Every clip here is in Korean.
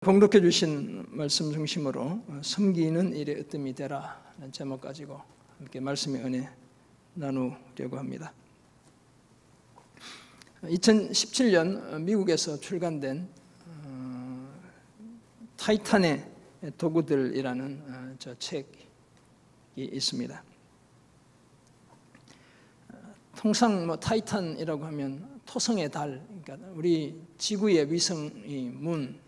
봉독해 주신 말씀 중심으로 섬기는 일에 으뜸이 되라는 제목 가지고 함께 말씀의 은혜 나누려고 합니다. 2017년 미국에서 출간된 타이탄의 도구들이라는 저 책이 있습니다. 통상 타이탄이라고 하면 토성의 달, 그러니까 우리 지구의 위성이 문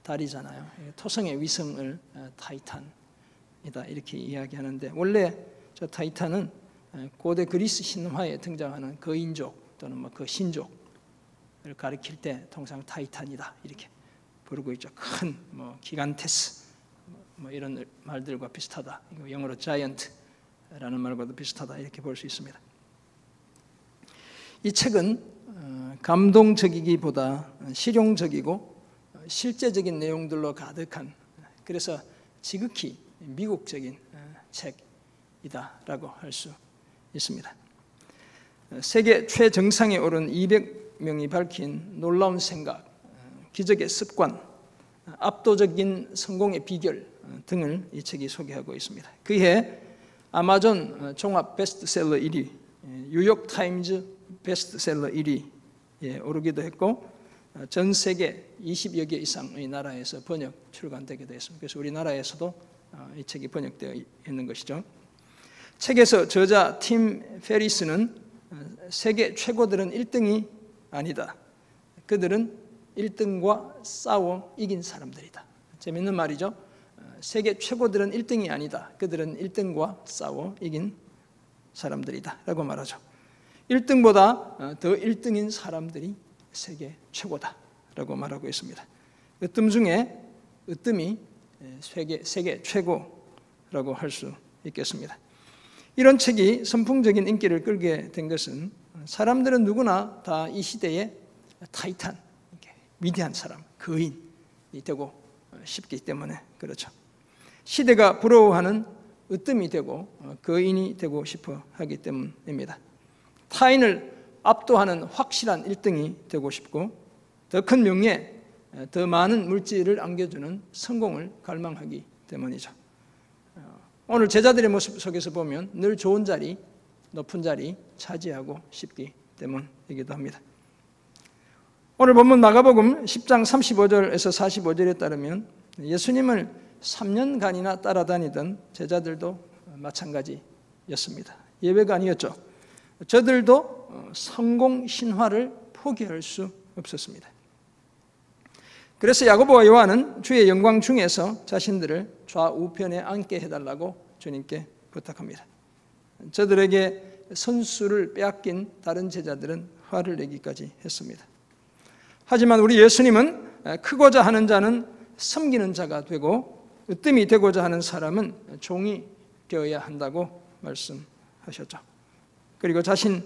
달이잖아요. 토성의 위성을 타이탄이다 이렇게 이야기하는데, 원래 저 타이탄은 고대 그리스 신화에 등장하는 거인족 또는 그 신족을 가리킬 때 통상 타이탄이다 이렇게 부르고 있죠. 큰 기간테스 이런 말들과 비슷하다. 영어로 자이언트라는 말과도 비슷하다 이렇게 볼 수 있습니다. 이 책은 감동적이기보다 실용적이고 실제적인 내용들로 가득한, 그래서 지극히 미국적인 책이다라고 할 수 있습니다. 세계 최정상에 오른 200명이 밝힌 놀라운 생각, 기적의 습관, 압도적인 성공의 비결 등을 이 책이 소개하고 있습니다. 그해 아마존 종합 베스트셀러 1위, 뉴욕타임즈 베스트셀러 1위에 오르기도 했고, 전 세계 20여 개 이상의 나라에서 번역 출간되게 되었습니다. 그래서 우리나라에서도 이 책이 번역되어 있는 것이죠. 책에서 저자 팀 페리스는 세계 최고들은 1등이 아니다. 그들은 1등과 싸워 이긴 사람들이다. 재밌는 말이죠. 세계 최고들은 1등이 아니다. 그들은 1등과 싸워 이긴 사람들이다 라고 말하죠. 1등보다 더 1등인 사람들이 세계 최고다라고 말하고 있습니다. 으뜸 중에 으뜸이 세계 최고라고 할 수 있겠습니다. 이런 책이 선풍적인 인기를 끌게 된 것은 사람들은 누구나 다 이 시대의 타이탄, 위대한 사람, 거인이 되고 싶기 때문에 그렇죠. 시대가 부러워하는 으뜸이 되고 거인이 되고 싶어 하기 때문입니다. 타인을 압도하는 확실한 1등이 되고 싶고, 더 큰 명예, 더 많은 물질을 안겨주는 성공을 갈망하기 때문이죠. 오늘 제자들의 모습 속에서 보면 늘 좋은 자리, 높은 자리 차지하고 싶기 때문이기도 합니다. 오늘 본문 마가복음 10장 35절에서 45절에 따르면 예수님을 3년간이나 따라다니던 제자들도 마찬가지였습니다. 예외가 아니었죠. 저들도 성공 신화를 포기할 수 없었습니다. 그래서 야고보와 요한은 주의 영광 중에서 자신들을 좌우편에 앉게 해달라고 주님께 부탁합니다. 저들에게 선수를 빼앗긴 다른 제자들은 화를 내기까지 했습니다. 하지만 우리 예수님은 크고자 하는 자는 섬기는 자가 되고 으뜸이 되고자 하는 사람은 종이 되어야 한다고 말씀하셨죠. 그리고 자신이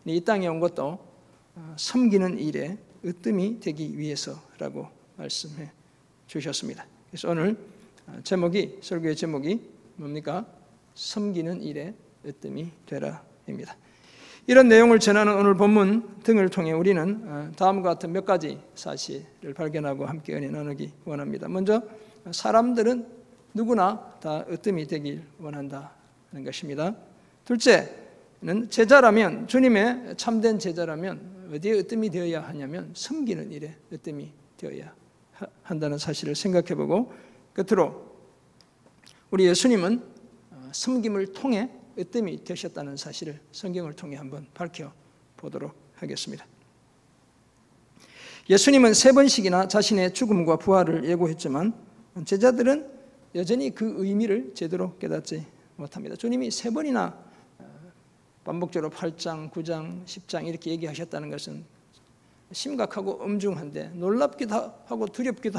이 땅에 온 것도 섬기는 일에 으뜸이 되기 위해서라고 말씀해 주셨습니다. 그래서 오늘 설교의 제목이 뭡니까? 섬기는 일에 으뜸이 되라입니다. 이런 내용을 전하는 오늘 본문 등을 통해 우리는 다음과 같은 몇 가지 사실을 발견하고 함께 은혜 나누기 원합니다. 먼저 사람들은 누구나 다 으뜸이 되길 원한다는 것입니다. 둘째는 제자라면, 주님의 참된 제자라면 어디에 으뜸이 되어야 하냐면 섬기는 일에 으뜸이 되어야 한다는 사실을 생각해보고, 끝으로 우리 예수님은 섬김을 통해 으뜸이 되셨다는 사실을 성경을 통해 한번 밝혀보도록 하겠습니다. 예수님은 3번씩이나 자신의 죽음과 부활을 예고했지만 제자들은 여전히 그 의미를 제대로 깨닫지 못합니다. 주님이 3번이나 반복적으로 8장, 9장, 10장 이렇게 얘기하셨다는 것은 심각하고 엄중한데 놀랍기도 하고 두렵기도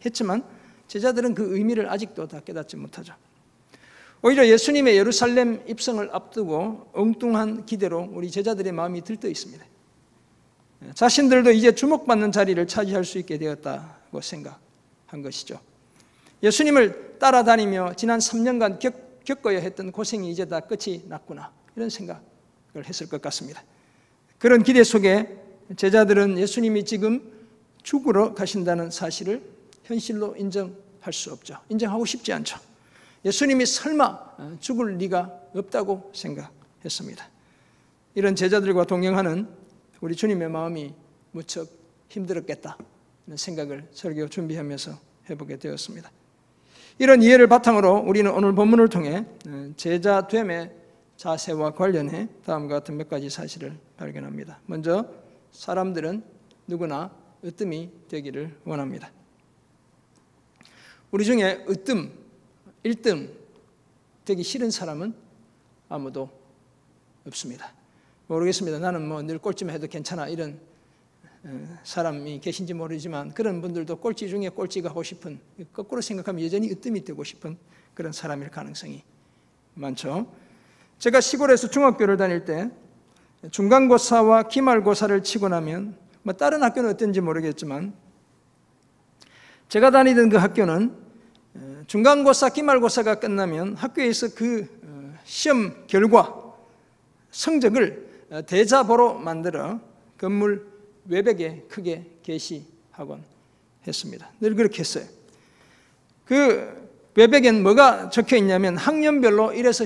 했지만 제자들은 그 의미를 아직도 다 깨닫지 못하죠. 오히려 예수님의 예루살렘 입성을 앞두고 엉뚱한 기대로 우리 제자들의 마음이 들떠 있습니다. 자신들도 이제 주목받는 자리를 차지할 수 있게 되었다고 생각한 것이죠. 예수님을 따라다니며 지난 3년간 겪어야 했던 고생이 이제 다 끝이 났구나, 이런 생각을 했을 것 같습니다. 그런 기대 속에 제자들은 예수님이 지금 죽으러 가신다는 사실을 현실로 인정할 수 없죠. 인정하고 싶지 않죠. 예수님이 설마 죽을 리가 없다고 생각했습니다. 이런 제자들과 동행하는 우리 주님의 마음이 무척 힘들었겠다 하는 생각을 설교 준비하면서 해보게 되었습니다. 이런 이해를 바탕으로 우리는 오늘 본문을 통해 제자됨의 자세와 관련해 다음과 같은 몇 가지 사실을 발견합니다. 먼저 사람들은 누구나 으뜸이 되기를 원합니다. 우리 중에 으뜸, 1등 되기 싫은 사람은 아무도 없습니다. 모르겠습니다. 나는 뭐 늘 꼴찌만 해도 괜찮아 이런 사람이 계신지 모르지만 그런 분들도 꼴찌 중에 꼴찌가 하고 싶은, 거꾸로 생각하면 여전히 으뜸이 되고 싶은 그런 사람일 가능성이 많죠. 제가 시골에서 중학교를 다닐 때 중간고사와 기말고사를 치고 나면 뭐 다른 학교는 어떤지 모르겠지만 제가 다니던 그 학교는 중간고사, 기말고사가 끝나면 학교에서 그 시험 결과 성적을 대자보로 만들어 건물 외벽에 크게 게시하곤 했습니다. 늘 그렇게 했어요. 그 외벽엔 뭐가 적혀 있냐면 학년별로 1에서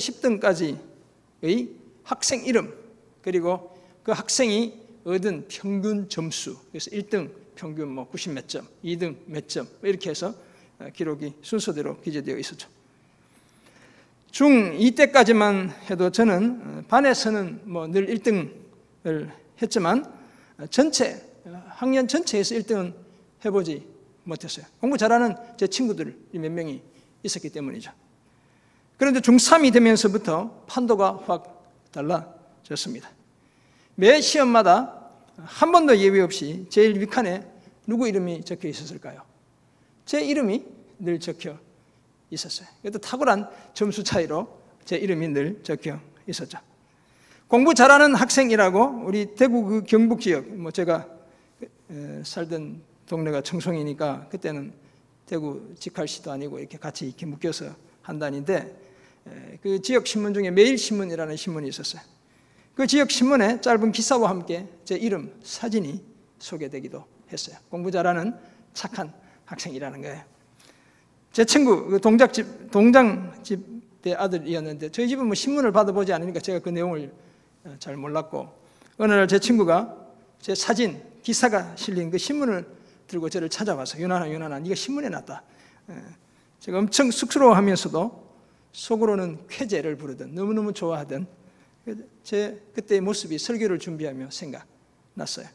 10등까지의 학생 이름, 그리고 그 학생이 얻은 평균 점수, 그래서 1등 평균 뭐 90 몇 점, 2등 몇 점, 이렇게 해서 기록이 순서대로 기재되어 있었죠. 중2 때까지만 해도 저는 반에서는 뭐 늘 1등을 했지만 전체 학년 전체에서 1등은 해보지 못했어요. 공부 잘하는 제 친구들이 몇 명이 있었기 때문이죠. 그런데 중3이 되면서부터 판도가 확 달라졌습니다. 매 시험마다 한 번도 예외 없이 제일 윗칸에 누구 이름이 적혀 있었을까요? 제 이름이 늘 적혀 있었어요. 그래도 탁월한 점수 차이로 제 이름이 늘 적혀 있었죠. 공부 잘하는 학생이라고 우리 대구 그 경북 지역, 뭐 제가 살던 동네가 청송이니까 그때는 대구 직할시도 아니고 이렇게 같이 이렇게 묶여서 한 단인데 그 지역 신문 중에 매일신문이라는 신문이 있었어요. 그 지역 신문에 짧은 기사와 함께 제 이름, 사진이 소개되기도 했어요. 공부 잘하는 착한 학생이라는 거예요. 제 친구 그 동장집의 아들이었는데 저희 집은 뭐 신문을 받아보지 않으니까 제가 그 내용을 잘 몰랐고 어느 날 제 친구가 제 사진, 기사가 실린 그 신문을 들고 저를 찾아와서 유난아 네가 신문에 났다. 제가 엄청 쑥스러워하면서도 속으로는 쾌재를 부르던 너무너무 좋아하던 제 그때의 모습이 설교를 준비하며 생각났어요.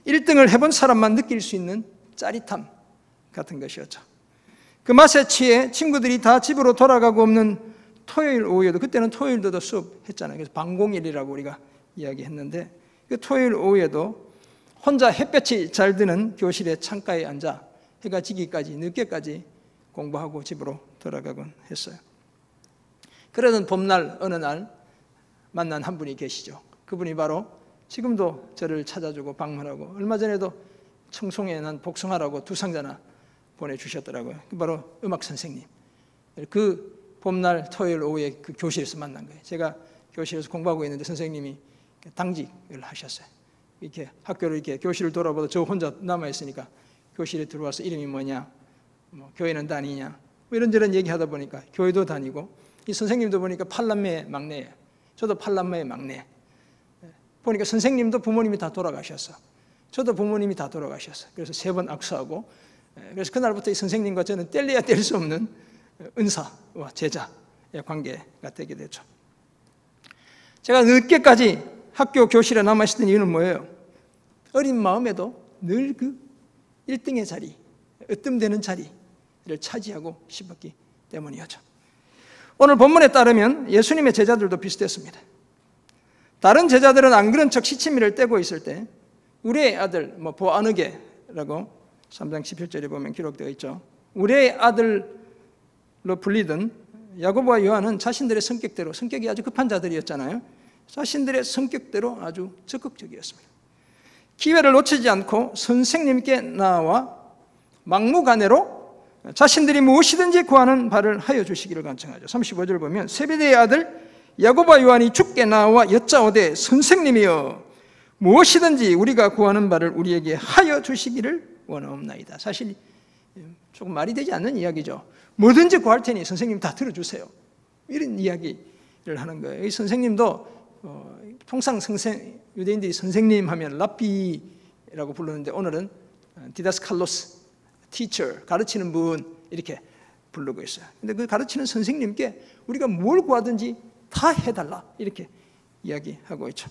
1등을 해본 사람만 느낄 수 있는 짜릿함 같은 것이었죠. 그 맛에 취해 친구들이 다 집으로 돌아가고 없는 토요일 오후에도, 그때는 토요일도 수업했잖아요. 그래서 방공일이라고 우리가 이야기했는데 그 토요일 오후에도 혼자 햇볕이 잘 드는 교실의 창가에 앉아 해가 지기까지 늦게까지 공부하고 집으로 돌아가곤 했어요. 그러던 봄날 어느 날 만난 한 분이 계시죠. 그분이 바로 지금도 저를 찾아주고 방문하고 얼마 전에도 청송에 난 복숭아라고 2상자나 보내주셨더라고요. 바로 음악 선생님. 그 봄날 토요일 오후에 그 교실에서 만난 거예요. 제가 교실에서 공부하고 있는데 선생님이 당직을 하셨어요. 이렇게 학교를 이렇게 교실을 돌아보다 저 혼자 남아 있으니까 교실에 들어와서 이름이 뭐냐, 뭐 교회는 다니냐, 뭐 이런저런 얘기하다 보니까 교회도 다니고 이 선생님도 보니까 8남매의 막내예요. 저도 8남매의 막내. 보니까 선생님도 부모님이 다 돌아가셨어. 저도 부모님이 다 돌아가셨어. 그래서 3번 악수하고 그래서 그날부터 이 선생님과 저는 뗄래야 뗄 수 없는 은사와 제자의 관계가 되게 되죠. 제가 늦게까지 학교 교실에 남아있던 이유는 뭐예요? 어린 마음에도 늘 그 1등의 자리, 으뜸되는 자리를 차지하고 싶었기 때문이었죠. 오늘 본문에 따르면 예수님의 제자들도 비슷했습니다. 다른 제자들은 안 그런 척 시치미를 떼고 있을 때 우리의 아들, 뭐 보아느게라고 3장 17절에 보면 기록되어 있죠. 우리의 아들로 불리던 야고보와 요한은 자신들의 성격대로, 성격이 아주 급한 자들이었잖아요. 자신들의 성격대로 아주 적극적이었습니다. 기회를 놓치지 않고 선생님께 나와 막무가내로 자신들이 무엇이든지 구하는 바를 하여 주시기를 간청하죠. 35절 보면 세베대의 아들 야고보와 요한이 주께 나와 여짜오되 선생님이여 무엇이든지 우리가 구하는 바를 우리에게 하여 주시기를 원하옵나이다. 사실 조금 말이 되지 않는 이야기죠. 뭐든지 구할 테니 선생님 다 들어주세요. 이런 이야기를 하는 거예요. 이 선생님도 통상 유대인들이 선생님 하면 랍비라고 부르는데 오늘은 디다스칼로스, teacher, 가르치는 분 이렇게 부르고 있어요. 근데 그 가르치는 선생님께 우리가 뭘 구하든지 다 해달라 이렇게 이야기하고 있죠.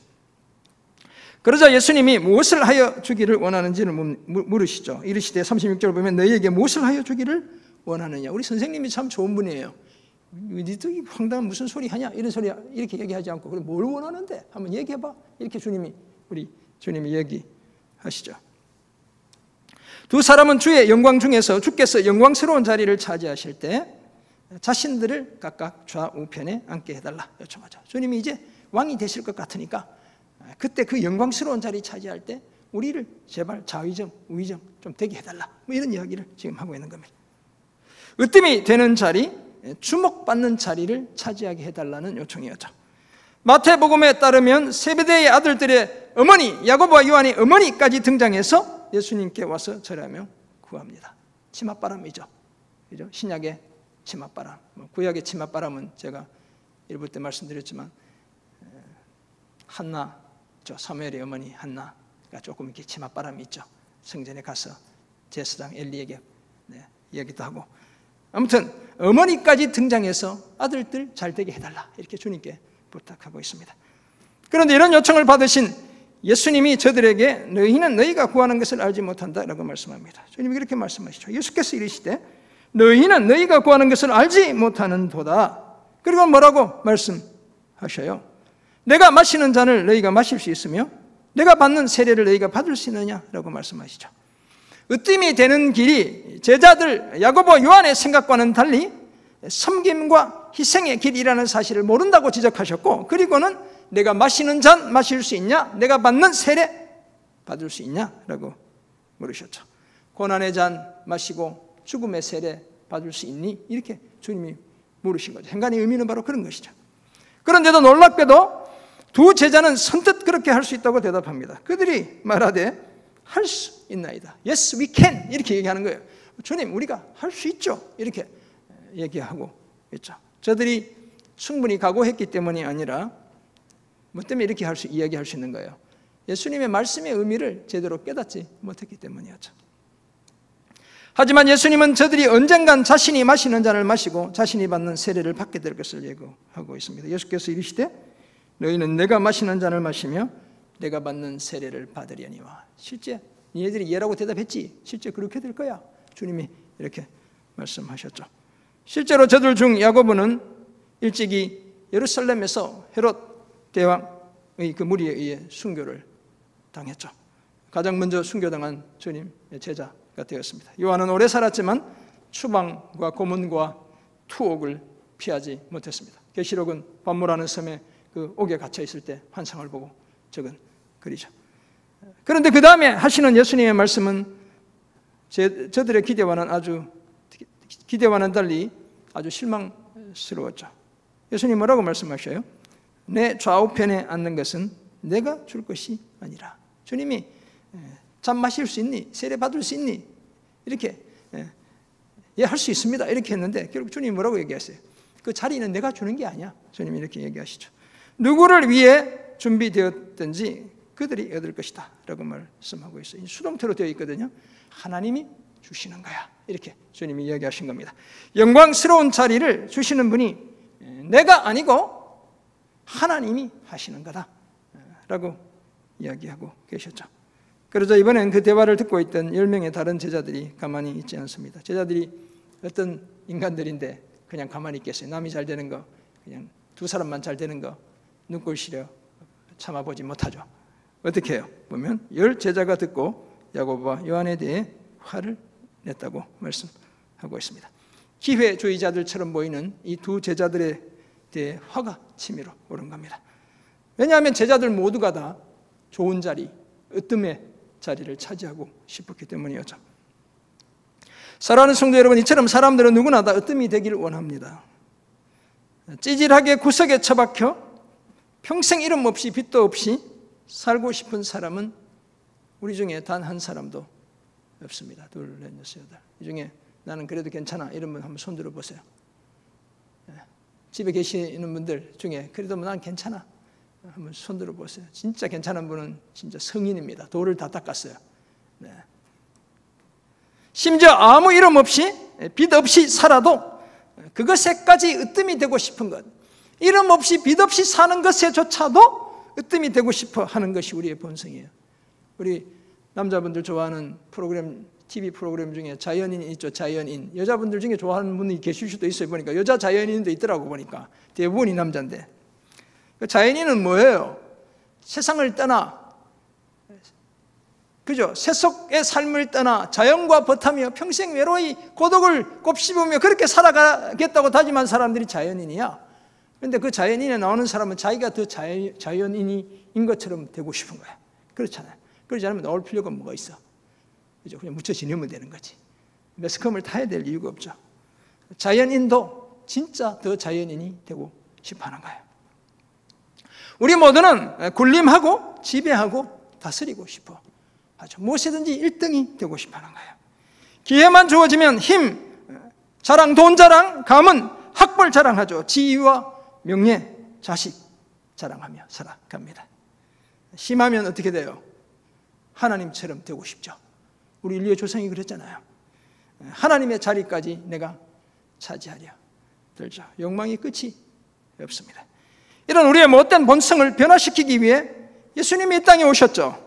그러자 예수님이 무엇을 하여 주기를 원하는지를 물으시죠. 이르시되 36절 보면 너희에게 무엇을 하여 주기를 원하느냐. 우리 선생님이 참 좋은 분이에요. 니도 이 황당한 무슨 소리 하냐 이런 소리 이렇게 얘기하지 않고 그래 뭘 원하는데 한번 얘기해봐 이렇게 우리 주님이 얘기하시죠. 두 사람은 주의 영광 중에서 주께서 영광스러운 자리를 차지하실 때 자신들을 각각 좌우편에 앉게 해달라 요청하죠. 주님이 이제 왕이 되실 것 같으니까 그때 그 영광스러운 자리 차지할 때 우리를 제발 좌의정 우의정 좀 되게 해달라 뭐 이런 이야기를 지금 하고 있는 겁니다. 으뜸이 되는 자리, 주목받는 자리를 차지하게 해달라는 요청이었죠. 마태복음에 따르면 세베대의 아들들의 어머니 야고보와 요한의 어머니까지 등장해서 예수님께 와서 절하며 구합니다. 치맛바람이죠. 그죠? 신약의 치맛바람, 구약의 치맛바람은 제가 일부 때 말씀드렸지만 한나, 사무엘의 어머니 한나가 조금 이렇게 치맛바람이 있죠. 성전에 가서 제사장 엘리에게 얘기도 하고 아무튼 어머니까지 등장해서 아들들 잘 되게 해달라 이렇게 주님께 부탁하고 있습니다. 그런데 이런 요청을 받으신 예수님이 저들에게 너희는 너희가 구하는 것을 알지 못한다라고 말씀합니다. 주님이 그렇게 말씀하시죠. 예수께서 이르시되 너희는 너희가 구하는 것을 알지 못하는도다. 그리고 뭐라고 말씀하셔요? 내가 마시는 잔을 너희가 마실 수 있으며 내가 받는 세례를 너희가 받을 수 있느냐라고 말씀하시죠. 으뜸이 되는 길이 제자들 야고보 요한의 생각과는 달리 섬김과 희생의 길이라는 사실을 모른다고 지적하셨고 그리고는 내가 마시는 잔 마실 수 있냐? 내가 받는 세례 받을 수 있냐라고 물으셨죠. 고난의 잔 마시고 죽음의 세례 받을 수 있니? 이렇게 주님이 물으신 거죠. 행간의 의미는 바로 그런 것이죠. 그런데도 놀랍게도 두 제자는 선뜻 그렇게 할 수 있다고 대답합니다. 그들이 말하되 할 수 있나이다. Yes, we can. 이렇게 얘기하는 거예요. 주님, 우리가 할 수 있죠. 이렇게 얘기하고 있죠. 저들이 충분히 각오했기 때문이 아니라 뭐 때문에 이렇게 이야기할 수 있는 거예요. 예수님의 말씀의 의미를 제대로 깨닫지 못했기 때문이었죠. 하지만 예수님은 저들이 언젠간 자신이 마시는 잔을 마시고 자신이 받는 세례를 받게 될 것을 예고하고 있습니다. 예수께서 이르시되 너희는 내가 마시는 잔을 마시며 내가 받는 세례를 받으려니와. 실제 니네들이 예라고 대답했지 실제 그렇게 될 거야. 주님이 이렇게 말씀하셨죠. 실제로 저들 중 야고보는 일찍이 예루살렘에서 헤롯 대왕의 그 무리에 의해 순교를 당했죠. 가장 먼저 순교당한 주님의 제자가 되었습니다. 요한은 오래 살았지만 추방과 고문과 투옥을 피하지 못했습니다. 계시록은 반모라는 섬에 그 옥에 갇혀 있을 때 환상을 보고 적은 글이죠. 그런데 그 다음에 하시는 예수님의 말씀은 저들의 기대와는 달리 아주 실망스러웠죠. 예수님 뭐라고 말씀하셔요? 내 좌우편에 앉는 것은 내가 줄 것이 아니라. 주님이 잔 마실 수 있니? 세례 받을 수 있니? 이렇게 할 수 있습니다. 이렇게 했는데 결국 주님이 뭐라고 얘기하세요? 그 자리는 내가 주는 게 아니야. 주님이 이렇게 얘기하시죠. 누구를 위해 준비되었든지 그들이 얻을 것이다 라고 말씀하고 있어요. 수동태로 되어 있거든요. 하나님이 주시는 거야. 이렇게 주님이 이야기하신 겁니다. 영광스러운 자리를 주시는 분이 내가 아니고 하나님이 하시는 거다 라고 이야기하고 계셨죠. 그러자 이번엔 그 대화를 듣고 있던 10명의 다른 제자들이 가만히 있지 않습니다. 제자들이 어떤 인간들인데 그냥 가만히 있겠어요. 남이 잘 되는 거, 그냥 두 사람만 잘 되는 거 눈꼴 시려 참아보지 못하죠. 어떻게 해요? 보면 10 제자가 듣고 야고보와 요한에 대해 화를 냈다고 말씀하고 있습니다. 기회주의자들처럼 보이는 이 두 제자들에 대해 화가 치밀어 오른 겁니다. 왜냐하면 제자들 모두가 다 좋은 자리, 으뜸의 자리를 차지하고 싶었기 때문이었죠. 사랑하는 성도 여러분, 이처럼 사람들은 누구나 다 으뜸이 되기를 원합니다. 찌질하게 구석에 처박혀 평생 이름 없이 빚도 없이 살고 싶은 사람은 우리 중에 단 한 사람도 없습니다. 둘, 넷, 여섯, 여덟. 이 중에 나는 그래도 괜찮아 이런 분 한번 손 들어보세요. 집에 계시는 분들 중에 그래도 난 괜찮아 한번 손 들어보세요. 진짜 괜찮은 분은 진짜 성인입니다. 돌을 다 닦았어요. 네. 심지어 아무 이름 없이 빚 없이 살아도 그것에까지 으뜸이 되고 싶은 것, 이름 없이 빚 없이 사는 것에조차도 으뜸이 되고 싶어 하는 것이 우리의 본성이에요. 우리 남자분들 좋아하는 프로그램, TV 프로그램 중에 자연인 있죠. 자연인. 여자분들 중에 좋아하는 분이 계실 수도 있어요. 보니까 여자 자연인도 있더라고. 보니까 대부분이 남자인데, 그 자연인은 뭐예요? 세상을 떠나, 그죠? 세속의 삶을 떠나 자연과 벗하며 평생 외로이 고독을 곱씹으며 그렇게 살아가겠다고 다짐한 사람들이 자연인이야. 그런데 그 자연인에 나오는 사람은 자기가 더 자연인인 것처럼 되고 싶은 거야. 그렇잖아요. 그러지 않으면 나올 필요가 뭐가 있어? 그죠? 그냥 묻혀 지내면 되는 거지. 매스컴을 타야 될 이유가 없죠. 자연인도 진짜 더 자연인이 되고 싶어 하는 거예요. 우리 모두는 군림하고 지배하고 다스리고 싶어 하죠. 무엇이든지 1등이 되고 싶어 하는 거예요. 기회만 주어지면 힘, 자랑, 돈 자랑, 가문, 학벌 자랑하죠. 지위와 명예, 자식 자랑하며 살아갑니다. 심하면 어떻게 돼요? 하나님처럼 되고 싶죠. 우리 인류의 조상이 그랬잖아요. 하나님의 자리까지 내가 차지하려 들죠. 욕망이 끝이 없습니다. 이런 우리의 못된 본성을 변화시키기 위해 예수님이 이 땅에 오셨죠.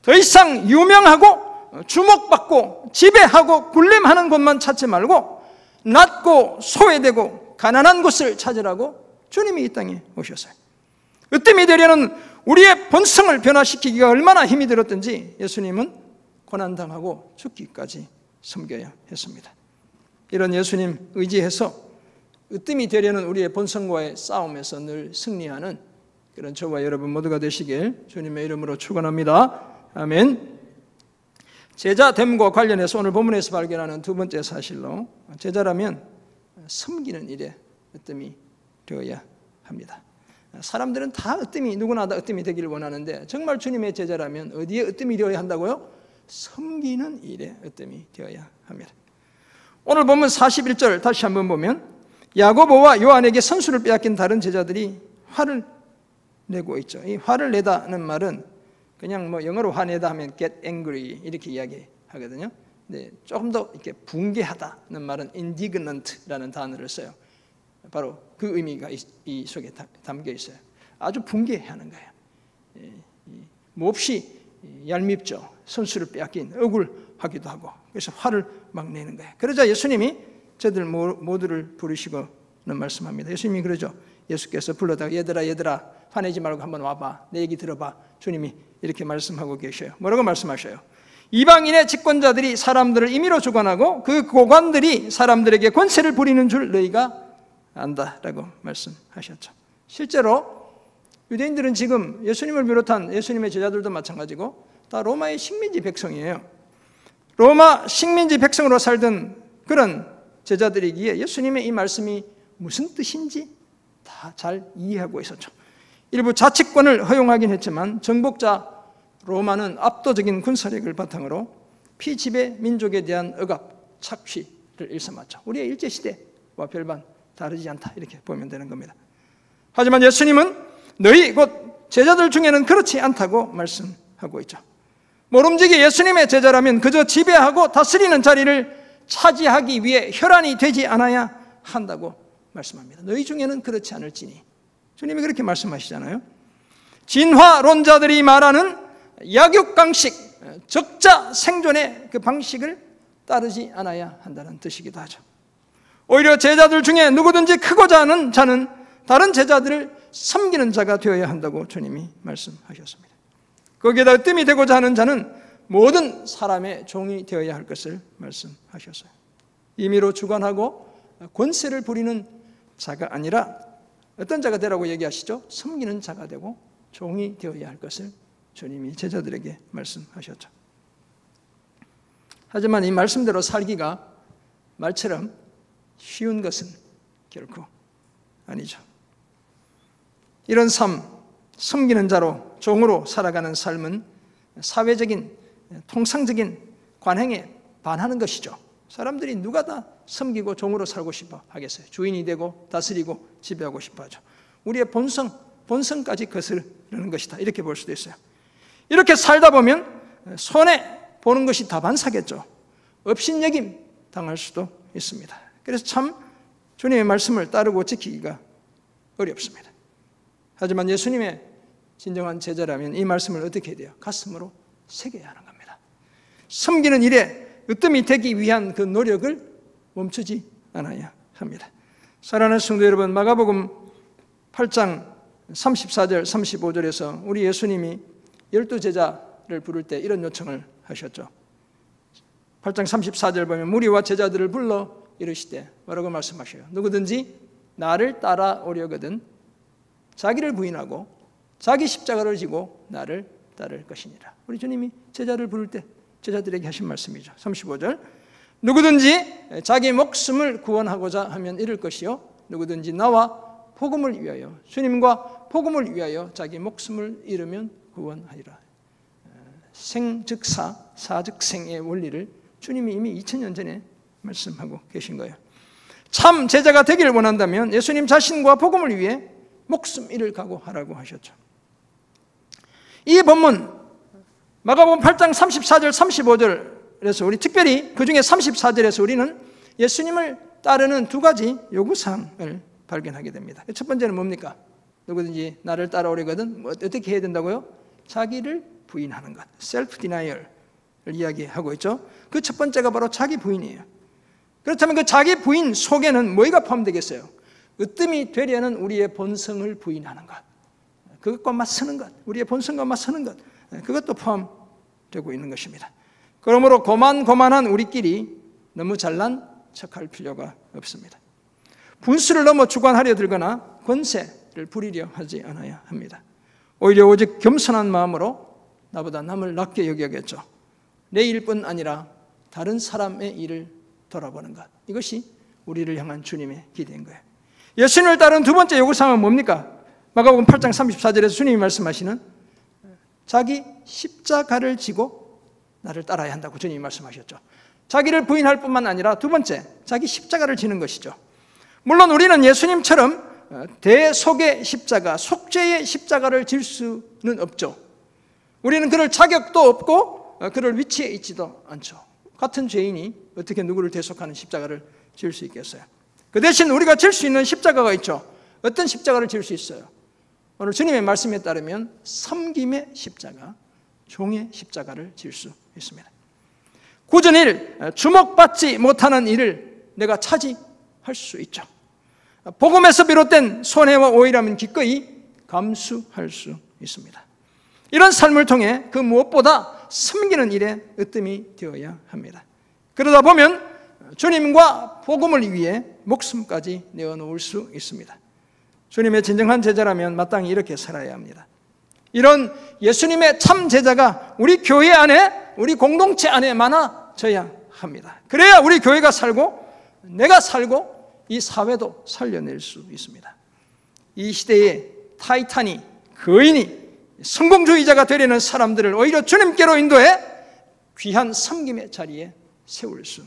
더 이상 유명하고 주목받고 지배하고 군림하는 곳만 찾지 말고 낮고 소외되고 가난한 곳을 찾으라고 주님이 이 땅에 오셨어요. 으뜸이 되려는 우리의 본성을 변화시키기가 얼마나 힘이 들었든지 예수님은 고난당하고 죽기까지 섬겨야 했습니다. 이런 예수님 의지해서 으뜸이 되려는 우리의 본성과의 싸움에서 늘 승리하는 그런 저와 여러분 모두가 되시길 주님의 이름으로 축원합니다. 아멘. 제자됨과 관련해서 오늘 본문에서 발견하는 두 번째 사실로, 제자라면 섬기는 일에 으뜸이 되어야 합니다. 사람들은 다 으뜸이, 누구나 다 으뜸이 되기를 원하는데 정말 주님의 제자라면 어디에 으뜸이 되어야 한다고요? 섬기는 일에 으뜸이 되어야 합니다. 오늘 본문 41절 다시 한번 보면 야고보와 요한에게 선수를 빼앗긴 다른 제자들이 화를 내고 있죠. 이 화를 내다는 말은 그냥 뭐 영어로 화내다 하면 get angry 이렇게 이야기하거든요. 근데 조금 더 이렇게 붕괴하다는 말은 indignant라는 단어를 써요. 바로 그 의미가 이 속에 담겨 있어요. 아주 붕괴하는 거예요. 몹시 얄밉죠. 선수를 빼앗긴, 억울하기도 하고, 그래서 화를 막 내는 거예요. 그러자 예수님이 저들 모두를 부르시고는 말씀합니다. 예수님이 그러죠. 예수께서 불러다가 얘들아 화내지 말고 한번 와봐, 내 얘기 들어봐. 주님이 이렇게 말씀하고 계셔요. 뭐라고 말씀하셔요? 이방인의 집권자들이 사람들을 임의로 주관하고 그 고관들이 사람들에게 권세를 부리는 줄 너희가 안다라고 말씀하셨죠. 실제로 유대인들은 지금 예수님을 비롯한 예수님의 제자들도 마찬가지고 다 로마의 식민지 백성이에요. 로마 식민지 백성으로 살던 그런 제자들이기에 예수님의 이 말씀이 무슨 뜻인지 다 잘 이해하고 있었죠. 일부 자치권을 허용하긴 했지만 정복자 로마는 압도적인 군사력을 바탕으로 피지배 민족에 대한 억압, 착취를 일삼았죠. 우리의 일제시대와 별반 다르지 않다 이렇게 보면 되는 겁니다. 하지만 예수님은 너희 곧 제자들 중에는 그렇지 않다고 말씀하고 있죠. 모름지기 예수님의 제자라면 그저 지배하고 다스리는 자리를 차지하기 위해 혈안이 되지 않아야 한다고 말씀합니다. 너희 중에는 그렇지 않을지니. 주님이 그렇게 말씀하시잖아요. 진화론자들이 말하는 약육강식, 적자 생존의 그 방식을 따르지 않아야 한다는 뜻이기도 하죠. 오히려 제자들 중에 누구든지 크고자 하는 자는 다른 제자들을 섬기는 자가 되어야 한다고 주님이 말씀하셨습니다. 거기에다 으뜸이 되고자 하는 자는 모든 사람의 종이 되어야 할 것을 말씀하셨어요. 임의로 주관하고 권세를 부리는 자가 아니라 어떤 자가 되라고 얘기하시죠? 섬기는 자가 되고 종이 되어야 할 것을 주님이 제자들에게 말씀하셨죠. 하지만 이 말씀대로 살기가 말처럼 쉬운 것은 결코 아니죠. 이런 삶, 섬기는 자로 종으로 살아가는 삶은 사회적인 통상적인 관행에 반하는 것이죠. 사람들이 누가 다 섬기고 종으로 살고 싶어 하겠어요. 주인이 되고 다스리고 지배하고 싶어 하죠. 우리의 본성까지 거스르는 것이다, 이렇게 볼 수도 있어요. 이렇게 살다 보면 손해보는 것이 다반사겠죠. 업신여김 당할 수도 있습니다. 그래서 참 주님의 말씀을 따르고 지키기가 어렵습니다. 하지만 예수님의 진정한 제자라면 이 말씀을 어떻게 해야 돼요? 가슴으로 새겨야 하는 겁니다. 섬기는 일에 으뜸이 되기 위한 그 노력을 멈추지 않아야 합니다. 사랑하는 성도 여러분, 마가복음 8장 34절 35절에서 우리 예수님이 12제자를 부를 때 이런 요청을 하셨죠. 8장 34절 보면 무리와 제자들을 불러 이르시되 뭐라고 말씀하셔요? 누구든지 나를 따라오려거든 자기를 부인하고 자기 십자가를 지고 나를 따를 것이니라. 우리 주님이 제자를 부를 때 제자들에게 하신 말씀이죠. 35절 누구든지 자기 목숨을 구원하고자 하면 잃을 것이요 누구든지 나와 복음을 위하여 주님과 복음을 위하여 자기 목숨을 잃으면 구원하리라. 생즉사, 사즉생의 원리를 주님이 이미 2000년 전에 말씀하고 계신 거예요. 참 제자가 되기를 원한다면 예수님 자신과 복음을 위해 목숨 잃을 각오하라고 하셨죠. 이 본문 마가복음 8장 34절 35절에서 우리 특별히 그중에 34절에서 우리는 예수님을 따르는 두 가지 요구사항을 발견하게 됩니다. 첫 번째는 뭡니까? 누구든지 나를 따라오려거든 어떻게 해야 된다고요? 자기를 부인하는 것, 셀프 디나이얼을 이야기하고 있죠. 그 첫 번째가 바로 자기 부인이에요. 그렇다면 그 자기 부인 속에는 뭐가 포함되겠어요? 으뜸이 되려는 우리의 본성을 부인하는 것, 그것과 맞서는 것, 우리의 본성과 맞서는 것, 그것도 포함되고 있는 것입니다. 그러므로 고만고만한 우리끼리 너무 잘난 척할 필요가 없습니다. 분수를 넘어 주관하려 들거나 권세를 부리려 하지 않아야 합니다. 오히려 오직 겸손한 마음으로 나보다 남을 낮게 여겨야겠죠. 내 일뿐 아니라 다른 사람의 일을 돌아보는 것, 이것이 우리를 향한 주님의 기대인 거예요. 예수님을 따른 두 번째 요구사항은 뭡니까? 마가복음 8장 34절에서 주님이 말씀하시는 자기 십자가를 지고 나를 따라야 한다고 주님이 말씀하셨죠. 자기를 부인할 뿐만 아니라 두 번째, 자기 십자가를 지는 것이죠. 물론 우리는 예수님처럼 대속의 십자가, 속죄의 십자가를 질 수는 없죠. 우리는 그럴 자격도 없고 그럴 위치에 있지도 않죠. 같은 죄인이 어떻게 누구를 대속하는 십자가를 질 수 있겠어요? 그 대신 우리가 질 수 있는 십자가가 있죠. 어떤 십자가를 질 수 있어요? 오늘 주님의 말씀에 따르면 섬김의 십자가, 종의 십자가를 질 수 있습니다. 굳은 일, 주목받지 못하는 일을 내가 차지할 수 있죠. 복음에서 비롯된 손해와 오해라면 기꺼이 감수할 수 있습니다. 이런 삶을 통해 그 무엇보다 섬기는 일에 으뜸이 되어야 합니다. 그러다 보면 주님과 복음을 위해 목숨까지 내어놓을 수 있습니다. 주님의 진정한 제자라면 마땅히 이렇게 살아야 합니다. 이런 예수님의 참 제자가 우리 교회 안에, 우리 공동체 안에 많아져야 합니다. 그래야 우리 교회가 살고 내가 살고 이 사회도 살려낼 수 있습니다. 이 시대의 타이탄이, 거인이 성공주의자가 되려는 사람들을 오히려 주님께로 인도해 귀한 섬김의 자리에 세울 수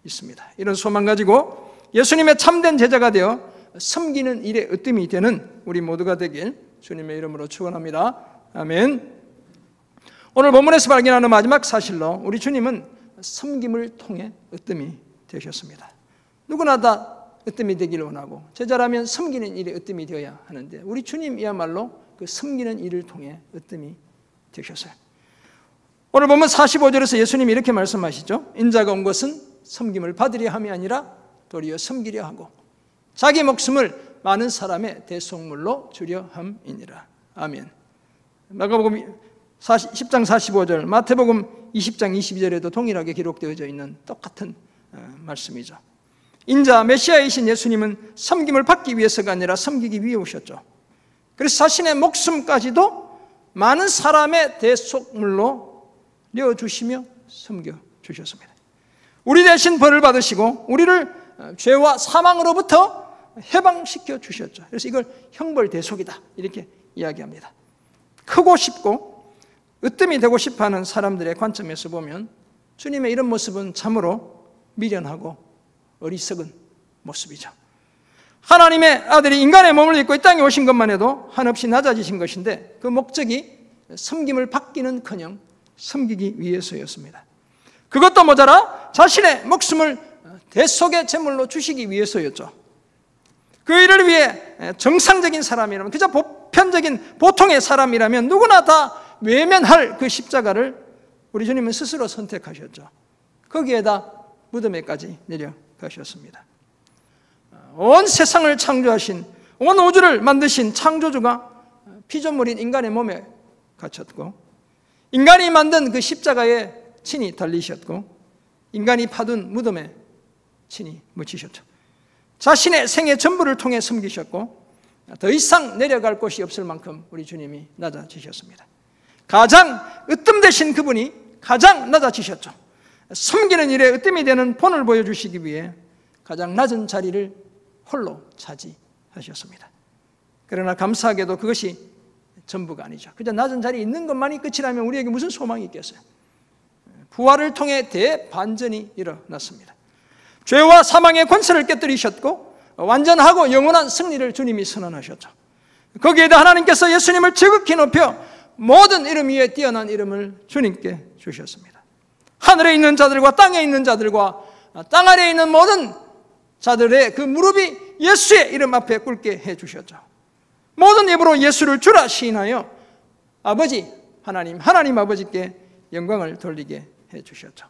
있습니다. 이런 소망 가지고 예수님의 참된 제자가 되어 섬기는 일에 으뜸이 되는 우리 모두가 되길 주님의 이름으로 축원합니다. 아멘. 오늘 본문에서 발견하는 마지막 사실로 우리 주님은 섬김을 통해 으뜸이 되셨습니다. 누구나 다 으뜸이 되기를 원하고 제자라면 섬기는 일에 으뜸이 되어야 하는데 우리 주님이야말로 그 섬기는 일을 통해 으뜸이 되셨어요. 오늘 보면 45절에서 예수님이 이렇게 말씀하시죠. 인자가 온 것은 섬김을 받으려 함이 아니라 도리어 섬기려 하고 자기 목숨을 많은 사람의 대속물로 주려 함이니라. 아멘. 마가복음 10장 45절, 마태복음 20장 22절에도 동일하게 기록되어져 있는 똑같은 말씀이죠. 인자 메시아이신 예수님은 섬김을 받기 위해서가 아니라 섬기기 위해 오셨죠. 그래서 자신의 목숨까지도 많은 사람의 대속물로 내어주시며 섬겨주셨습니다. 우리 대신 벌을 받으시고 우리를 죄와 사망으로부터 해방시켜 주셨죠. 그래서 이걸 형벌대속이다 이렇게 이야기합니다. 크고 싶고 으뜸이 되고 싶어하는 사람들의 관점에서 보면 주님의 이런 모습은 참으로 미련하고 어리석은 모습이죠. 하나님의 아들이 인간의 몸을 입고 이 땅에 오신 것만 해도 한없이 낮아지신 것인데 그 목적이 섬김을 받기는커녕 섬기기 위해서였습니다. 그것도 모자라 자신의 목숨을 대속의 제물로 주시기 위해서였죠. 그 일을 위해 정상적인 사람이라면, 그저 보편적인 보통의 사람이라면 누구나 다 외면할 그 십자가를 우리 주님은 스스로 선택하셨죠. 거기에다 무덤에까지 내려가셨습니다. 온 세상을 창조하신, 온 우주를 만드신 창조주가 피조물인 인간의 몸에 갇혔고, 인간이 만든 그 십자가에 친히 달리셨고, 인간이 파둔 무덤에 친히 묻히셨죠. 자신의 생애 전부를 통해 섬기셨고, 더 이상 내려갈 곳이 없을 만큼 우리 주님이 낮아지셨습니다. 가장 으뜸되신 그분이 가장 낮아지셨죠. 섬기는 일에 으뜸이 되는 본을 보여주시기 위해 가장 낮은 자리를 홀로 차지하셨습니다. 그러나 감사하게도 그것이 전부가 아니죠. 그저 낮은 자리에 있는 것만이 끝이라면 우리에게 무슨 소망이 있겠어요? 부활을 통해 대반전이 일어났습니다. 죄와 사망의 권세를 깨뜨리셨고 완전하고 영원한 승리를 주님이 선언하셨죠. 거기에다 하나님께서 예수님을 지극히 높여 모든 이름 위에 뛰어난 이름을 주님께 주셨습니다. 하늘에 있는 자들과 땅에 있는 자들과 땅 아래에 있는 모든 자들의 그 무릎이 예수의 이름 앞에 꿇게 해주셨죠. 모든 입으로 예수를 주라 시인하여 아버지 하나님 아버지께 영광을 돌리게 해주셨죠.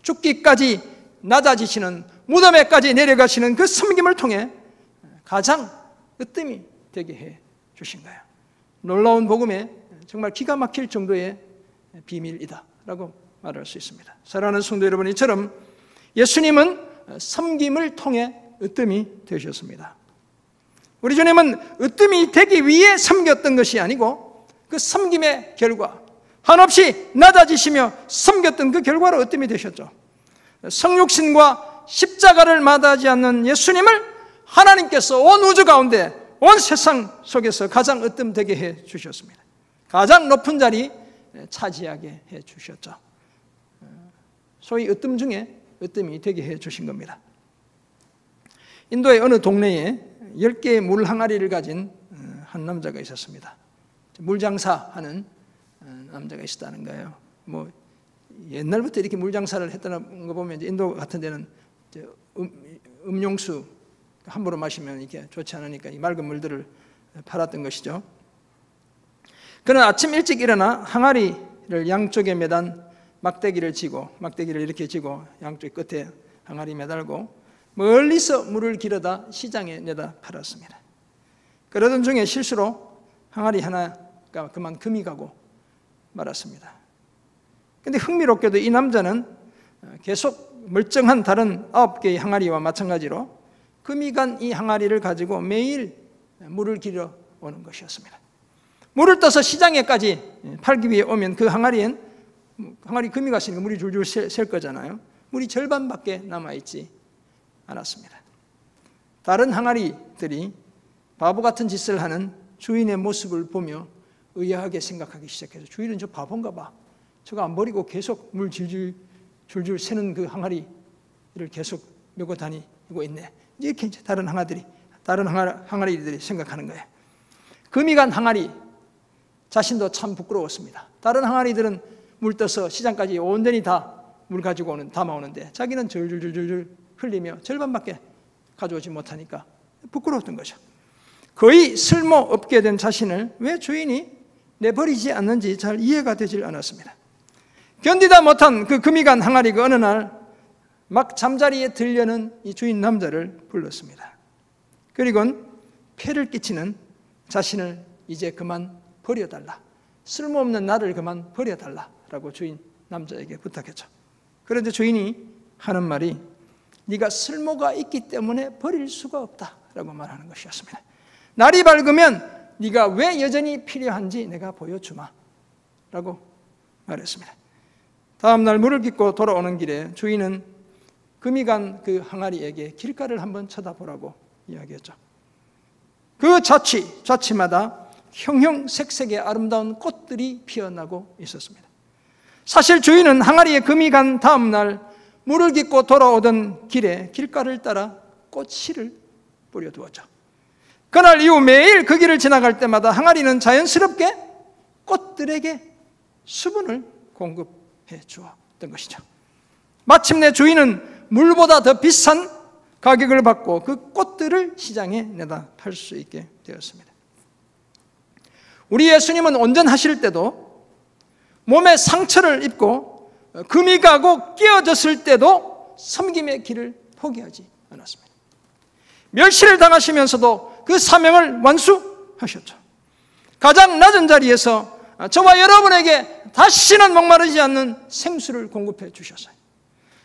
죽기까지 낮아지시는, 무덤에까지 내려가시는 그 섬김을 통해 가장 으뜸이 되게 해주신 거예요. 놀라운 복음의 정말 기가 막힐 정도의 비밀이다 라고 말할 수 있습니다. 사랑하는 성도 여러분, 이처럼 예수님은 섬김을 통해 으뜸이 되셨습니다. 우리 주님은 으뜸이 되기 위해 섬겼던 것이 아니고 그 섬김의 결과, 한없이 낮아지시며 섬겼던 그 결과로 으뜸이 되셨죠. 성육신과 십자가를 마다하지 않는 예수님을 하나님께서 온 우주 가운데, 온 세상 속에서 가장 으뜸되게 해 주셨습니다. 가장 높은 자리 차지하게 해 주셨죠. 소위 으뜸 중에 으뜸이 되게 해 주신 겁니다. 인도의 어느 동네에 10개의 물 항아리를 가진 한 남자가 있었습니다. 물장사하는 남자가 있었다는 거예요. 뭐 옛날부터 이렇게 물장사를 했다는 거 보면 이제 인도 같은 데는 이제 음용수 함부로 마시면 이렇게 좋지 않으니까 이 맑은 물들을 팔았던 것이죠. 그는 아침 일찍 일어나 항아리를 양쪽에 매단 막대기를 이렇게 쥐고 양쪽 끝에 항아리 매달고 멀리서 물을 길어다 시장에 내다 팔았습니다. 그러던 중에 실수로 항아리 하나가 그만 금이 가고 말았습니다. 그런데 흥미롭게도 이 남자는 계속 멀쩡한 다른 9개의 항아리와 마찬가지로 금이 간 이 항아리를 가지고 매일 물을 길어 오는 것이었습니다. 물을 떠서 시장에까지 팔기 위해 오면 그 항아리 금이 갔으니까 물이 줄줄 셀 거잖아요. 물이 절반밖에 남아있지 않았습니다. 다른 항아리들이 바보 같은 짓을 하는 주인의 모습을 보며 의아하게 생각하기 시작해서, 주인은 저 바본가 봐, 저거 안 버리고 계속 물 줄줄 새는 그 항아리를 계속 메고 다니고 있네, 이렇게 이제 다른 항아리들이 생각하는 거예요. 금이 간 항아리 자신도 참 부끄러웠습니다. 다른 항아리들은 물 떠서 시장까지 온전히 다 물 가지고 담아오는데 자기는 줄줄줄줄 흘리며 절반밖에 가져오지 못하니까 부끄러웠던 거죠. 거의 쓸모없게 된 자신을 왜 주인이 내버리지 않는지 잘 이해가 되질 않았습니다. 견디다 못한 그 금이 간 항아리가 어느 날 막 잠자리에 들려는 이 주인 남자를 불렀습니다. 그리고는 폐를 끼치는 자신을 이제 그만 버려달라, 쓸모없는 나를 그만 버려달라라고 주인 남자에게 부탁했죠. 그런데 주인이 하는 말이 네가 쓸모가 있기 때문에 버릴 수가 없다라고 말하는 것이었습니다. 날이 밝으면 네가 왜 여전히 필요한지 내가 보여주마 라고 말했습니다. 다음 날 물을 깃고 돌아오는 길에 주인은 금이 간 그 항아리에게 길가를 한번 쳐다보라고 이야기했죠. 그 좌치마다 형형색색의 아름다운 꽃들이 피어나고 있었습니다. 사실 주인은 항아리에 금이 간 다음 날 물을 깃고 돌아오던 길에 길가를 따라 꽃씨를 뿌려두었죠. 그날 이후 매일 그 길을 지나갈 때마다 항아리는 자연스럽게 꽃들에게 수분을 공급해 주었던 것이죠. 마침내 주인은 물보다 더 비싼 가격을 받고 그 꽃들을 시장에 내다 팔 수 있게 되었습니다. 우리 예수님은 온전하실 때도 몸에 상처를 입고 금이 가고 끼어졌을 때도 섬김의 길을 포기하지 않았습니다. 멸시를 당하시면서도 그 사명을 완수하셨죠. 가장 낮은 자리에서 저와 여러분에게 다시는 목마르지 않는 생수를 공급해 주셨어요.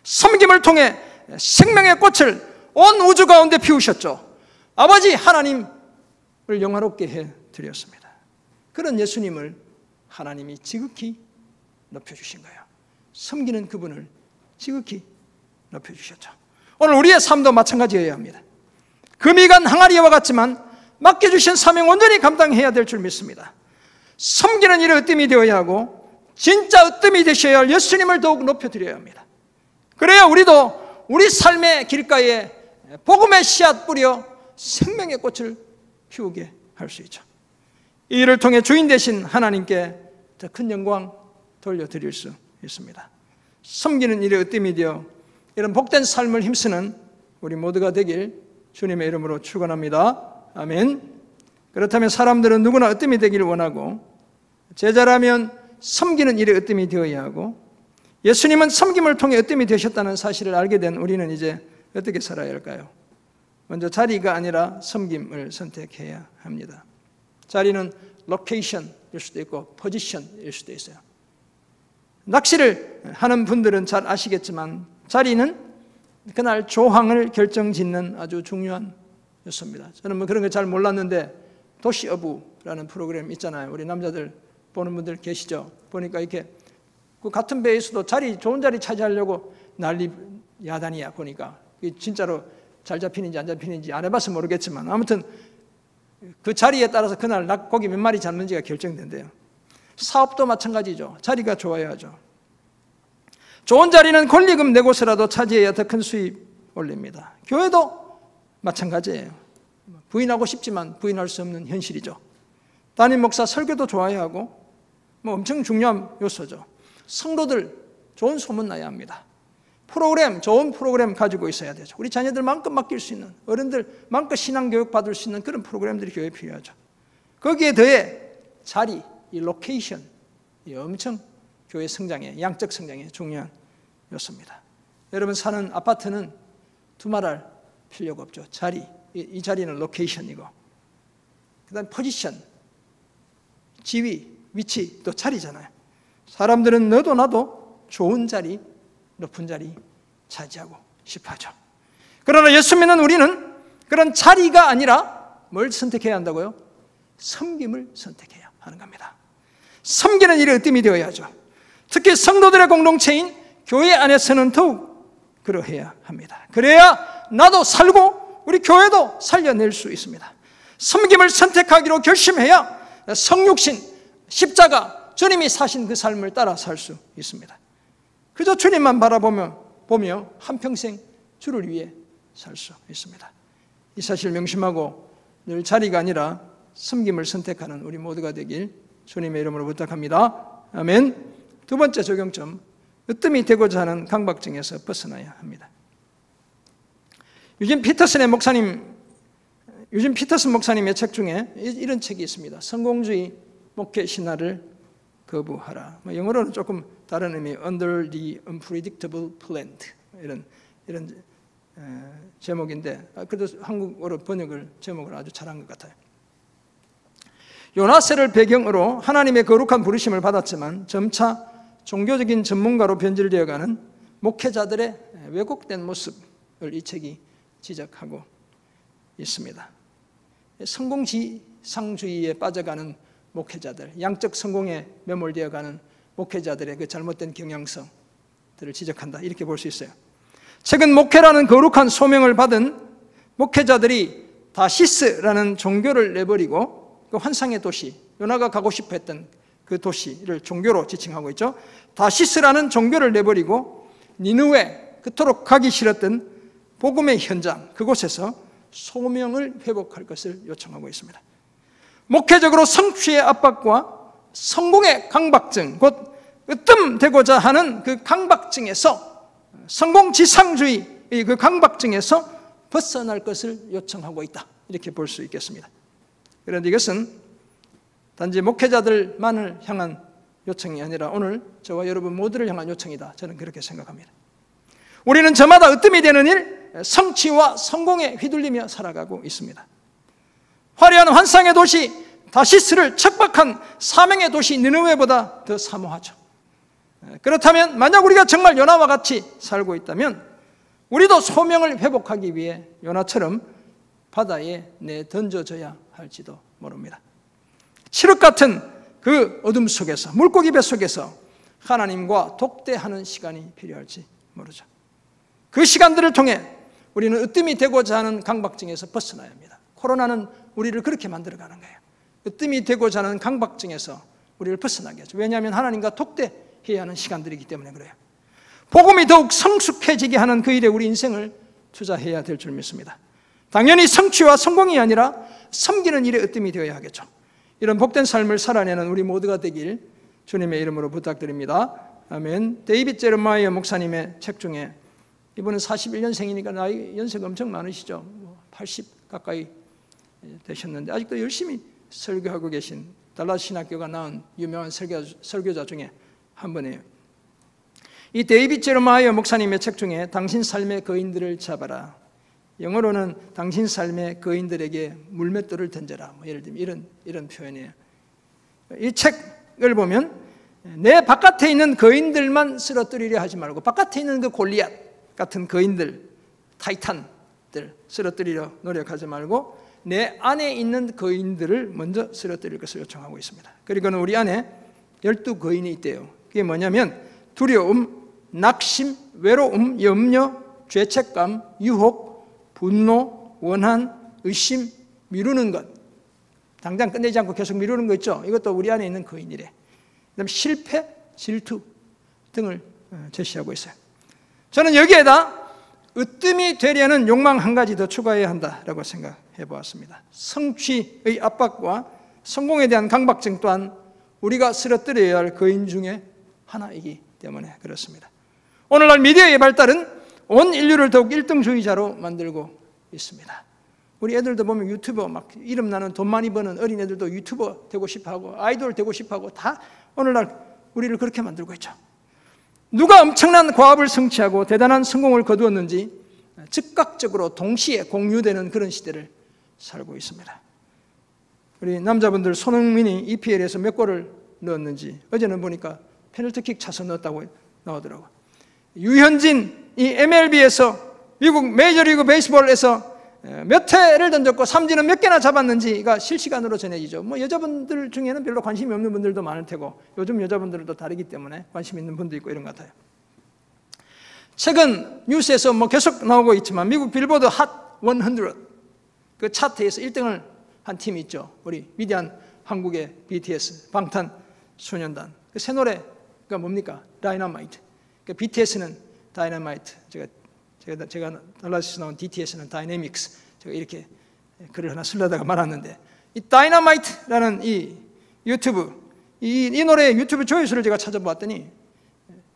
섬김을 통해 생명의 꽃을 온 우주 가운데 피우셨죠. 아버지 하나님을 영화롭게 해드렸습니다. 그런 예수님을 하나님이 지극히 높여주신 거예요. 섬기는 그분을 지극히 높여주셨죠. 오늘 우리의 삶도 마찬가지여야 합니다. 금이 간 항아리와 같지만 맡겨주신 사명 온전히 감당해야 될 줄 믿습니다. 섬기는 일에 으뜸이 되어야 하고 진짜 으뜸이 되셔야 할 예수님을 더욱 높여드려야 합니다. 그래야 우리도 우리 삶의 길가에 복음의 씨앗 뿌려 생명의 꽃을 피우게 할 수 있죠. 이 일을 통해 주인 되신 하나님께 더 큰 영광 돌려드릴 수 있습니다. 섬기는 일에 으뜸이 되어 이런 복된 삶을 힘쓰는 우리 모두가 되길 주님의 이름으로 축원합니다. 아멘. 그렇다면 사람들은 누구나 으뜸이 되기를 원하고 제자라면 섬기는 일에 으뜸이 되어야 하고 예수님은 섬김을 통해 으뜸이 되셨다는 사실을 알게 된 우리는 이제 어떻게 살아야 할까요? 먼저 자리가 아니라 섬김을 선택해야 합니다. 자리는 로케이션일 수도 있고 포지션일 수도 있어요. 낚시를 하는 분들은 잘 아시겠지만 자리는 그날 조항을 결정짓는 아주 중요한 요소입니다. 저는 뭐 그런 거 잘 몰랐는데 도시어부라는 프로그램 있잖아요. 우리 남자들 보는 분들 계시죠? 보니까 이렇게 그 같은 배에서도 좋은 자리 차지하려고 난리 야단이야. 보니까 진짜로 잘 잡히는지 안 잡히는지 안 해봐서 모르겠지만 아무튼 그 자리에 따라서 그날 고기 몇 마리 잡는지가 결정된대요. 사업도 마찬가지죠. 자리가 좋아야 하죠. 좋은 자리는 권리금 내고서라도 차지해야 더 큰 수입 올립니다. 교회도 마찬가지예요. 부인하고 싶지만 부인할 수 없는 현실이죠. 담임 목사 설교도 좋아야 하고 엄청 중요한 요소죠. 성도들 좋은 소문 나야 합니다. 좋은 프로그램 가지고 있어야 되죠. 우리 자녀들 마음껏 맡길 수 있는, 어른들 마음껏 신앙교육 받을 수 있는 그런 프로그램들이 교회에 필요하죠. 거기에 더해 자리, 이 로케이션, 이 엄청 교회 성장에, 양적 성장에 중요한 요소입니다. 여러분 사는 아파트는 두말할 필요가 없죠. 자리, 이 자리는 로케이션이고 그 다음 포지션, 지위, 위치, 또 자리잖아요. 사람들은 너도 나도 좋은 자리, 높은 자리 차지하고 싶어하죠. 그러나 예수 믿는 우리는 그런 자리가 아니라 뭘 선택해야 한다고요? 섬김을 선택해야 하는 겁니다. 섬기는 일에 으뜸이 되어야죠. 특히 성도들의 공동체인 교회 안에서는 더욱 그러해야 합니다. 그래야 나도 살고 우리 교회도 살려낼 수 있습니다. 섬김을 선택하기로 결심해야 성육신, 십자가, 주님이 사신 그 삶을 따라 살 수 있습니다. 그저 주님만 바라보며 한평생 주를 위해 살 수 있습니다. 이 사실 명심하고 늘 자리가 아니라 섬김을 선택하는 우리 모두가 되길 주님의 이름으로 부탁합니다. 아멘. 두 번째 적용점, 으뜸이 되고자 하는 강박증에서 벗어나야 합니다. 유진 피터슨 목사님의 책 중에 이런 책이 있습니다. 성공주의 목회 신화를 거부하라. 영어로는 조금 다른 의미, Under the Unpredictable Plan 이런 제목인데 그래도 한국어로 제목을 아주 잘한 것 같아요. 요나세를 배경으로 하나님의 거룩한 부르심을 받았지만 점차 종교적인 전문가로 변질되어가는 목회자들의 왜곡된 모습을 이 책이 지적하고 있습니다. 성공지상주의에 빠져가는 목회자들, 양적 성공에 매몰되어가는 목회자들의 그 잘못된 경향성들을 지적한다, 이렇게 볼 수 있어요. 최근 목회라는 거룩한 소명을 받은 목회자들이 다시스라는 종교를 내버리고 그 환상의 도시, 요나가 가고 싶어 했던 그 도시를 종교로 지칭하고 있죠. 다시스라는 종교를 내버리고 니느웨, 그토록 가기 싫었던 복음의 현장, 그곳에서 소명을 회복할 것을 요청하고 있습니다. 목회적으로 성취의 압박과 성공의 강박증, 곧 으뜸되고자 하는 그 강박증에서, 성공지상주의 그 강박증에서 벗어날 것을 요청하고 있다, 이렇게 볼 수 있겠습니다. 그런데 이것은 단지 목회자들만을 향한 요청이 아니라 오늘 저와 여러분 모두를 향한 요청이다, 저는 그렇게 생각합니다. 우리는 저마다 으뜸이 되는 일, 성취와 성공에 휘둘리며 살아가고 있습니다. 화려한 환상의 도시 다시스를 척박한 사명의 도시 니느웨보다 더 사모하죠. 그렇다면 만약 우리가 정말 요나와 같이 살고 있다면 우리도 소명을 회복하기 위해 요나처럼 바다에 내던져져야 할지도 모릅니다. 칠흑 같은 그 어둠 속에서, 물고기 배 속에서 하나님과 독대하는 시간이 필요할지 모르죠. 그 시간들을 통해 우리는 으뜸이 되고자 하는 강박증에서 벗어나야 합니다. 코로나는 우리를 그렇게 만들어가는 거예요. 으뜸이 되고자 하는 강박증에서 우리를 벗어나게 하죠. 왜냐하면 하나님과 독대해야 하는 시간들이기 때문에 그래요. 복음이 더욱 성숙해지게 하는 그 일에 우리 인생을 투자해야 될 줄 믿습니다. 당연히 성취와 성공이 아니라 섬기는 일에 으뜸이 되어야 하겠죠. 이런 복된 삶을 살아내는 우리 모두가 되길 주님의 이름으로 부탁드립니다. 아멘. 데이빗 제르마이어 목사님의 책 중에, 이분은 41년생이니까 나이 연세가 엄청 많으시죠. 80 가까이 되셨는데 아직도 열심히 설교하고 계신 달라스 신학교가 낳은 유명한 설교자 중에 한 분이에요. 이 데이빗 제르마이어 목사님의 책 중에 당신 삶의 거인들을 잡아라, 영어로는 당신 삶의 거인들에게 물맷돌을 던져라, 예를 들면 이런 표현이에요. 이 책을 보면 내 바깥에 있는 거인들만 쓰러뜨리려 하지 말고, 바깥에 있는 그 골리앗 같은 거인들, 타이탄들 쓰러뜨리려 노력하지 말고 내 안에 있는 거인들을 먼저 쓰러뜨릴 것을 요청하고 있습니다. 그리고는 우리 안에 12거인이 있대요. 그게 뭐냐면 두려움, 낙심, 외로움, 염려, 죄책감, 유혹, 분노, 원한, 의심, 미루는 것, 당장 끝내지 않고 계속 미루는 거 있죠. 이것도 우리 안에 있는 거인이래. 그다음에 실패, 질투 등을 제시하고 있어요. 저는 여기에다 으뜸이 되려는 욕망 한 가지 더 추가해야 한다라고 생각해 보았습니다. 성취의 압박과 성공에 대한 강박증 또한 우리가 쓰러뜨려야 할 거인 중에 하나이기 때문에 그렇습니다. 오늘날 미디어의 발달은 온 인류를 더욱 1등주의자로 만들고 있습니다. 우리 애들도 보면 유튜버, 막 이름 나는 돈 많이 버는 어린애들도 유튜버 되고 싶어하고 아이돌 되고 싶어하고 다 오늘날 우리를 그렇게 만들고 있죠. 누가 엄청난 과업을 성취하고 대단한 성공을 거두었는지 즉각적으로 동시에 공유되는 그런 시대를 살고 있습니다. 우리 남자분들 손흥민이 EPL에서 몇 골을 넣었는지 어제는 보니까 페널티킥 차서 넣었다고 나오더라고요. 유현진 이 MLB에서 미국 메이저리그 베이스볼에서 몇 회를 던졌고 삼진은 몇 개나 잡았는지가 실시간으로 전해지죠. 뭐 여자분들 중에는 별로 관심이 없는 분들도 많을 테고 요즘 여자분들도 다르기 때문에 관심 있는 분도 있고 이런 것 같아요. 최근 뉴스에서 뭐 계속 나오고 있지만 미국 빌보드 핫 100 그 차트에서 1등을 한 팀이 있죠. 우리 위대한 한국의 BTS 방탄소년단. 그 새 노래가 뭡니까? 다이너마이트. 그 BTS는 다이너마이트. 제가 달라스에서 나온 DTS는 다이내믹스. 제가 이렇게 글을 하나 쓰려다가 말았는데 이 다이너마이트라는 이 유튜브 이 노래의 유튜브 조회수를 제가 찾아봤더니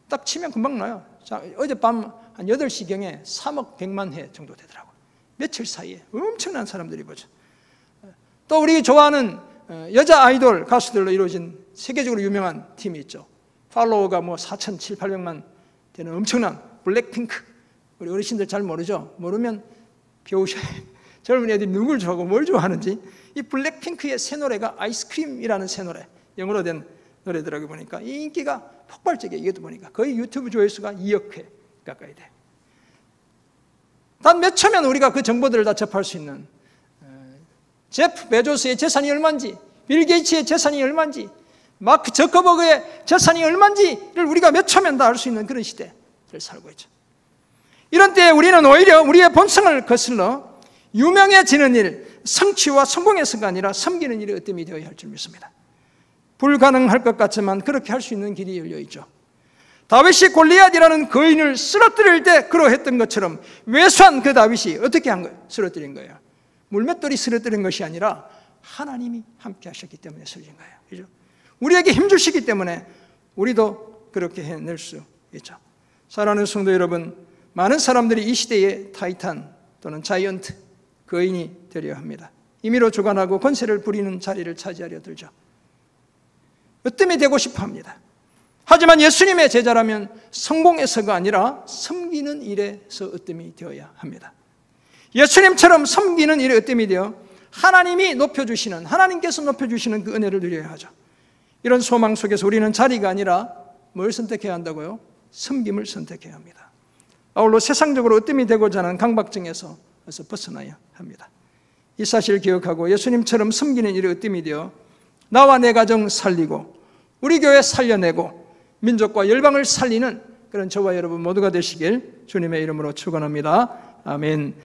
딱 치면 금방 나요. 자, 어젯밤 한 8시경에 3억 100만 회 정도 되더라고요. 며칠 사이에 엄청난 사람들이 보죠. 또 우리 좋아하는 여자 아이돌 가수들로 이루어진 세계적으로 유명한 팀이 있죠. 팔로워가 뭐 4,700, 800만 되는 엄청난 블랙핑크. 우리 어르신들 잘 모르죠? 모르면 배우셔야 해요. 젊은 애들이 누굴 좋아하고 뭘 좋아하는지. 이 블랙핑크의 새 노래가 아이스크림이라는 새 노래, 영어로 된 노래더라고 보니까 이 인기가 폭발적이에요. 이것도 보니까 거의 유튜브 조회수가 2억 회 가까이 돼요. 단 몇 초면 우리가 그 정보들을 다 접할 수 있는 제프 베조스의 재산이 얼마인지, 빌 게이츠의 재산이 얼마인지, 마크 저커버그의 재산이 얼마인지를 우리가 몇 초면 다 알 수 있는 그런 시대를 살고 있죠. 이런 때에 우리는 오히려 우리의 본성을 거슬러 유명해지는 일, 성취와 성공에서가 아니라 섬기는 일에 으뜸이 되어야 할 줄 믿습니다. 불가능할 것 같지만 그렇게 할 수 있는 길이 열려 있죠. 다윗이 골리앗이라는 거인을 쓰러뜨릴 때 그러했던 것처럼 왜소한 그 다윗이 어떻게 한 거예요? 쓰러뜨린 거예요. 물맷돌이 쓰러뜨린 것이 아니라 하나님이 함께 하셨기 때문에 쓰러진 거예요. 그죠? 우리에게 힘주시기 때문에 우리도 그렇게 해낼 수 있죠. 사랑하는 성도 여러분, 많은 사람들이 이 시대의 타이탄 또는 자이언트, 거인이 되려 합니다. 임의로 주관하고 권세를 부리는 자리를 차지하려 들죠. 으뜸이 되고 싶어 합니다. 하지만 예수님의 제자라면 성공에서가 아니라 섬기는 일에서 으뜸이 되어야 합니다. 예수님처럼 섬기는 일에 으뜸이 되어 하나님이 높여주시는, 하나님께서 높여주시는 그 은혜를 누려야 하죠. 이런 소망 속에서 우리는 자리가 아니라 뭘 선택해야 한다고요? 섬김을 선택해야 합니다. 아울러 세상적으로 으뜸이 되고자 하는 강박증에서 벗어나야 합니다. 이 사실을 기억하고 예수님처럼 섬기는 일에 으뜸이 되어 나와 내 가정 살리고 우리 교회 살려내고 민족과 열방을 살리는 그런 저와 여러분 모두가 되시길 주님의 이름으로 축원합니다. 아멘.